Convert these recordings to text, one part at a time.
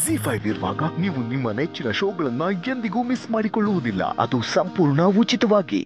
ZEE5 ಇರುವಾಗ ನೀವು ನಿಮ್ಮ ನೆಚ್ಚಿನ ಶೋಗಳನ್ನ ಎಂದಿಗೂ ಮಿಸ್ ಮಾಡಿಕೊಳ್ಳುವುದಿಲ್ಲ. ಅದು ಸಂಪೂರ್ಣ ಉಚಿತವಾಗಿ.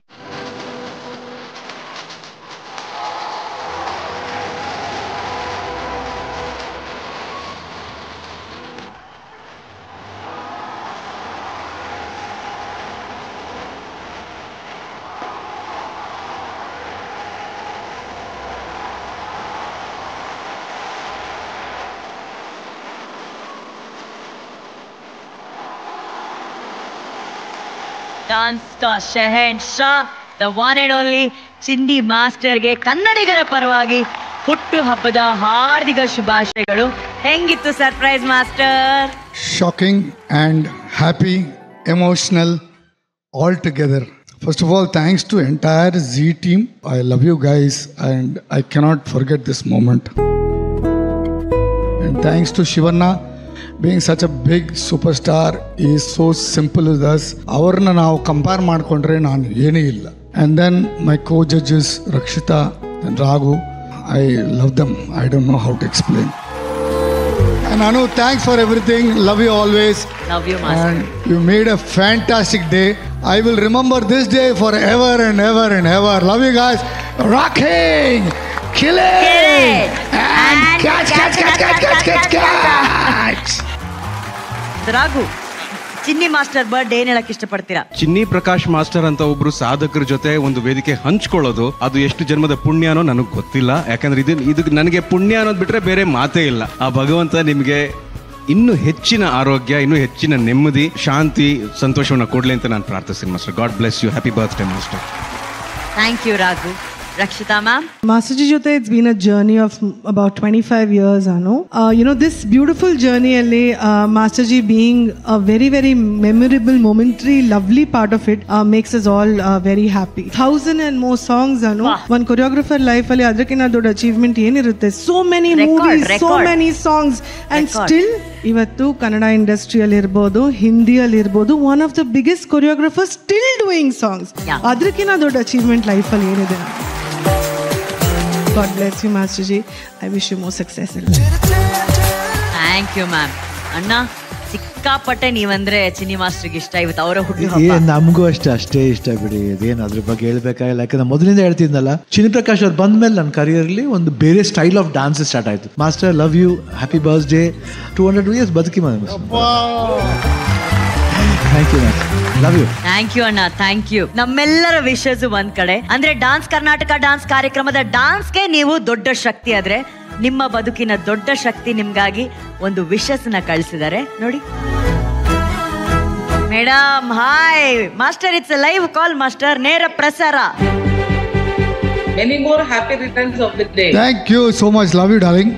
डांस का शहंशाह द वन एंड ओनली ಚಿನ್ನಿ ಮಾಸ್ಟರ್ಗೆ ಕನ್ನಡಿಗರ ಪರವಾಗಿ ಹುಟ್ಟು ಹಬ್ಬದ ಹಾರ್ದಿಕ ಶುಭಾಶಯಗಳು. ಹೆಂಗಿತ್ತು surprise master? Shocking and happy, emotional, all together. First of all, thanks to entire Z team. I love you guys and I cannot forget this moment. And thanks to Shivanna. Being such a big superstar, he is so simple with us. Avarna now compare ಮಾಡ್ಕೊಂಡ್ರೆ ನಾನು ಏನೇ ಇಲ್ಲ. And then my co-judges Rakshita and Raghu, I love them. I don't know how to explain. And Anu, thanks for everything. Love you always. Love you, master. And you made a fantastic day. I will remember this day forever and ever and ever. Love you guys. Rocking, killing, and catch. Raghu, Chinni master birthday ಏನ್ ಹೇಳಕ್ ಇಷ್ಟಪಡ್ತೀರಾ? ಚಿನ್ನಿ Prakash master ಅಂತ ಒಬ್ರು ಸಾಧಕರ ಜೊತೆ ಒಂದು ವೇದಿಕೆ ಹಂಚ್ಕೊಳ್ಳೋದು ಅದು ಎಷ್ಟು ಜನ್ಮದ ಪುಣ್ಯನೋ ನನಗೆ ಗೊತ್ತಿಲ್ಲ. ಯಾಕಂದ್ರೆ ಇದು ನನಗೆ ಪುಣ್ಯ ಅನ್ನೋದು ಬಿಟ್ರೆ ಬೇರೆ ಮಾತೇ ಇಲ್ಲ. ಆ ಭಗವಂತ ನಿಮಗೆ ಇನ್ನೂ ಹೆಚ್ಚಿನ ಆರೋಗ್ಯ, ಇನ್ನೂ ಹೆಚ್ಚಿನ ನೆಮ್ಮದಿ, ಶಾಂತಿ, ಸಂತೋಷವನ್ನ ಕೊಡ್ಲಿ ಅಂತ ನಾನು ಪ್ರಾರ್ಥಿಸ್ತೀನಿ master. God bless you. Happy birthday master. Thank you Raghu. Rakshita ma'am. Masterji Jote, it's been a journey of about 25 years, Anu. This beautiful journey, Masterji being a very, very memorable, momentary, lovely part of it makes us all very happy. 1,000 and more songs, Anu. Wow. One choreographer life, adrakina dod achievement yenirutte. So many movies, so many songs, and still, ivattu Kannada industry alirbodu, Hindi alirbodu, one of the biggest choreographers still doing songs. Adrakina dod achievement life alli yenide. God bless you, Masterji. I wish you more success. Thank you, ma'am. ಅಣ್ಣ, ಸಿಕ್ಕಾಪಟ್ಟೆ ನೀವಂದ್ರೆ ಚಿನ್ನಿ ಮಾಸ್ಟರ್ಗೆ ಇಷ್ಟ. ಇವತ್ತು ಅವರ ಹುಟ್ಟುಹಬ್ಬ. ನಮಗೂ ಅಷ್ಟೇ ಇಷ್ಟ ಬಿಡಿ. ಅದೇನು ಅದ್ರ ಬಗ್ಗೆ ಹೇಳ್ಬೇಕಾಗಿಲ್ಲ. ಯಾಕಂದ್ರೆ ಮೊದಲಿಂದ ಹೇಳ್ತಿದ್ನಲ್ಲ, ಚಿನ್ನಿ ಪ್ರಕಾಶ್ ಅವ್ರು ಬಂದ್ಮೇಲೆ ನನ್ನ ಕರಿಯರ್ಲಿ ಒಂದು ಬೇರೆ ಸ್ಟೈಲ್ ಆಫ್ ಡಾನ್ಸ್ ಸ್ಟಾರ್ಟ್ ಆಯ್ತು. Master, love you, happy birthday, 200 years ಬದುಕಿ ಮಾ. Thank you ma'am, love you. Thank you ಅಣ್ಣ, ಥ್ಯಾಂಕ್ ಯು. ನಮ್ಮೆಲ್ಲರ ವಿಶಸ್ ಒಂದ್ ಕಡೆ ಅಂದ್ರೆ ಡಾನ್ಸ್ ಕರ್ನಾಟಕ ಡಾನ್ಸ್ ಕಾರ್ಯಕ್ರಮದ ಡಾನ್ಸ್ಗೆ ನೀವು ದೊಡ್ಡ ಶಕ್ತಿ ಆದ್ರೆ ನಿಮ್ಮ ಬದುಕಿನ ದೊಡ್ಡ ಶಕ್ತಿ ನಿಮ್ಗಾಗಿ ಒಂದು ವಿಶಸ್ ನ ಕಳಿಸಿದ್ದಾರೆ ನೋಡಿ. Madam hi. Master, it's a live call master, ನೇರ ಪ್ರಸಾರ. Many more happy returns of the day. Thank you so much. Love you, darling.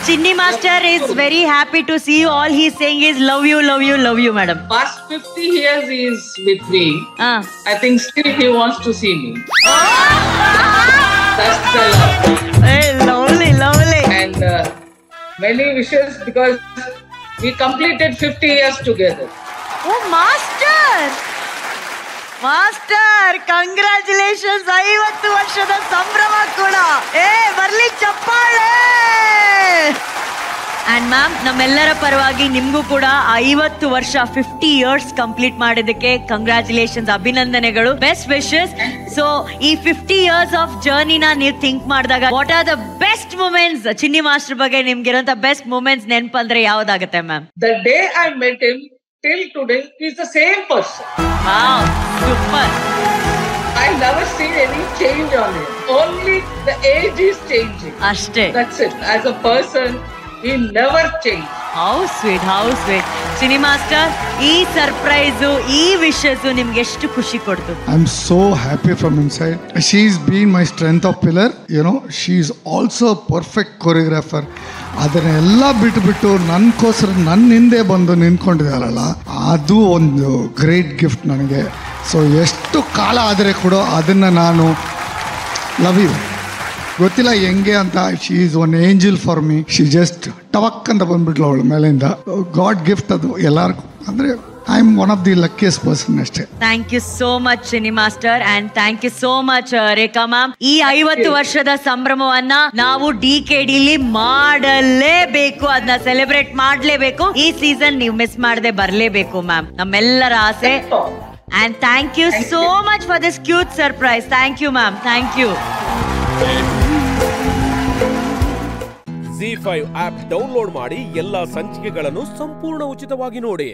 Chinni master is very happy to see you. All he's saying is love you, love you, love you, madam. Past 50 years he is with me. I think still he wants to see me. That's the love. Hey, lovely, lovely. And many wishes because we completed 50 years together. Oh, master! Master, congratulations. 50 ವರ್ಷದ ಸಂಭ್ರಮ ಕೂಡ. ಬರ್ಲಿ ಚಪ್ಪಾಳೆ. And ma'am, ನಮ್ಮೆಲ್ಲರ ಪರವಾಗಿ ನಿಮ್ಗೂ ಕೂಡ 50 ವರ್ಷ 50 years ಕಂಪ್ಲೀಟ್ ಮಾಡಿದಕ್ಕೆ ಕಂಗ್ರಾಚುಲೇಷನ್ಸ್, ಅಭಿನಂದನೆಗಳು, ಬೆಸ್ಟ್ ವಿಶಸ್. ಸೊ ಈ 50 years ಆಫ್ ಜರ್ನಿನ ನೀವು ಥಿಂಕ್ ಮಾಡಿದಾಗ what are the best moments? Chinni master ಬಗ್ಗೆ ನಿಮ್ಗಿರೋಂಥ ಬೆಸ್ಟ್ ಮೂಮೆಂಟ್ಸ್ ನೆನಪಂದ್ರೆ ಯಾವ್ದಾಗುತ್ತೆ ma'am? The day I met him till today he is the same person. Wow, super. I never seen any change on him. Only the age is changing. Ashte. That's it. As a person, he never changed. How sweet, how sweet. Chinni master, ಈ surprise, ಈ wishes ನಿಮ್ಗೆ ಎಷ್ಟು ಖುಷಿ ಕೊಡ್ತು? I'm so happy from inside. She's been my strength of pillar. She's also a perfect choreographer. ಅದನ್ನೆಲ್ಲ ಬಿಟ್ಟು ನನ್ಗೋಸ್ಕರ ನನ್ನ ಹಿಂದೆ ಬಂದು ನಿಂತ್ಕೊಂಡಿದ್ದಾರಲ್ಲ, ಅದು ಒಂದು ಗ್ರೇಟ್ ಗಿಫ್ಟ್ ನನಗೆ. ಸೊ ಎಷ್ಟು ಕಾಲ ಆದರೆ ಕೂಡ ಅದನ್ನು ನಾನು ಲವ್ ಯು, ಗೊತ್ತಿಲ್ಲ ಹೆಂಗೆ ಅಂತ. She is one angel for me. She just ಟವಕ್ ಅಂತ ಬಂದ್ಬಿಟ್ಲು ಅವಳ ಮೇಲಿಂದ. ಗಾಡ್ ಗಿಫ್ಟ್ ಅದು ಎಲ್ಲರಿಗೂ. ಅಂದರೆ I am one of the luckiest person ಅಷ್ಟೇ. Thank you so much Chinni master and thank you so much Rekha ma'am. ಈ 50 ವರ್ಷದ ಸಂಭ್ರಮವನ್ನ ನಾವು DKDಲಿ ಮಾಡಲೇಬೇಕು, ಅದನ್ನ ಸೆಲೆಬ್ರೇಟ್ ಮಾಡ್ಲೇಬೇಕು. ಈ ಸೀಸನ್ ನೀವು ಮಿಸ್ ಮಾಡದೆ ಬರ್ಲೇಬೇಕು ಮ್ಯಾಮ್, ನಮ್ಮೆಲ್ಲರ ಆಸೆ. And thank you so much for this cute surprise. Thank you ma'am, thank you. ZEE5 app download ಮಾಡಿ ಎಲ್ಲಾ ಸಂಚಿಕೆಗಳನ್ನು ಸಂಪೂರ್ಣ ಉಚಿತವಾಗಿ ನೋಡಿ.